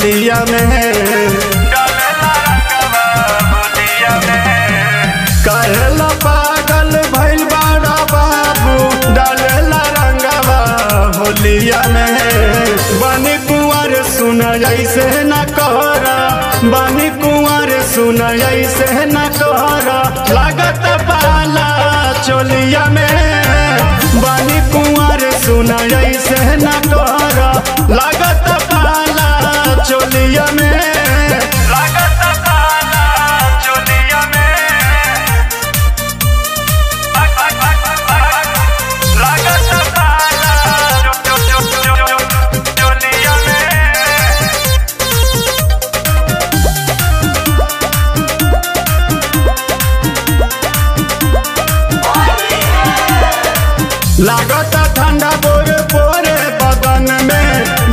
होलिया में कहला पागल भइल बाड़ा बाबू डालेला रंगवा होलिया में। बानी कुंवर सुन ऐसे न कहरा, बानी कुंवर सुन ऐसे न कहरा, लागत पाला चोलिया में। बानी कुंवर सुन ऐसे न कहरा, लागत पाला चोलिया में। लागता ठंडा बोरे बोरे बदन में,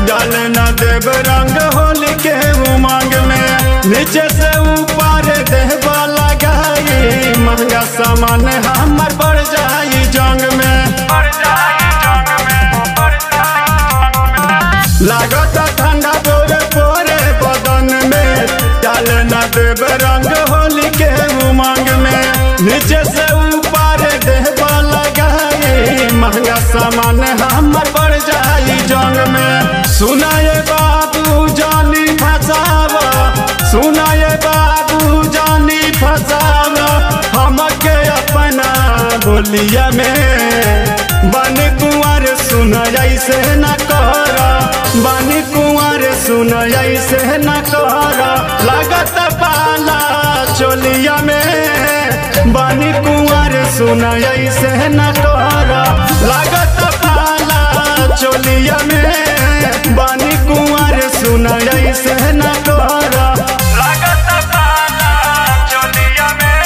डाल न देव रंग होली के उमंग में। नीचे से ऊपर देहबा लगाई, महंगा सामान हमर बढ़ जाई जंग में। लागता ठंडा बोरे बोरे बदन में, डाल न देव रंग होली के उमंग में। नीचे से ऊपर देहबा महंगा सामान हमर बढ़ जाई जंग में। सुनाए बाबू जानी फसावा, सुनाए बाबू जानी फसावा, हमके अपना बोलिया में। बानी कुंवर सुन ऐसे न कहरा, बानी कुंवर सुन ऐसे न कहरा, लागत पाला चोलिया में। बानी कुंवर सुन ऐसे न कहरा, लागत पाला चोलिया में। बानी कुंवर सुन ऐसे न कहरा, लागत पाला चोलिया में।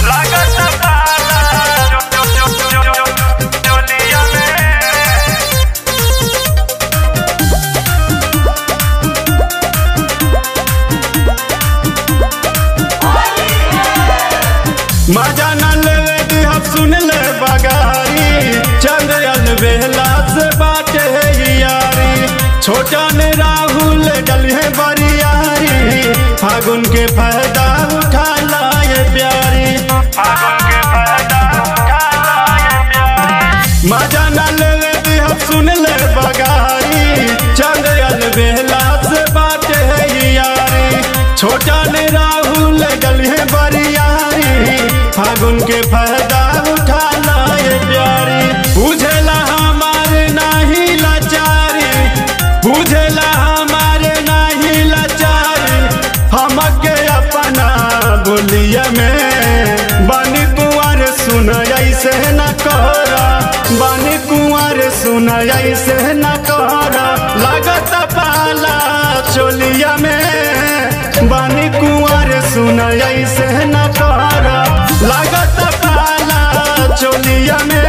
लागत पाला चोलिया में। मजा न लेवे दिहब सुन ले बगारी, चंद अलबेला से बाटे यारी। छोटा ने राहुल डलिए बरियारी, फागुन के फायदा उठा लाए प्यारी। फागुन के फायदा उठा लाए प्यारी। मजा न लेवे दिहब सुन ले बगारी, चंद अलबेला से बाटे यारी। छोटा ने राहुल डलिए बरियारी, फागुन के फायदा उठा लाए प्यारी। बुझेला हमारे नाही लाचारी, बुझेला हमारे नाही लाचारी, हमके अपना बोलिया में। बानी कुंवर सुन ऐसे न कहरा, बानी कुंवर सुन ऐसे न कहरा, लागत पाला चोलिया में। बानी कुंवर सुन ऐसे न कहरा, लागत पाला चोलिया में।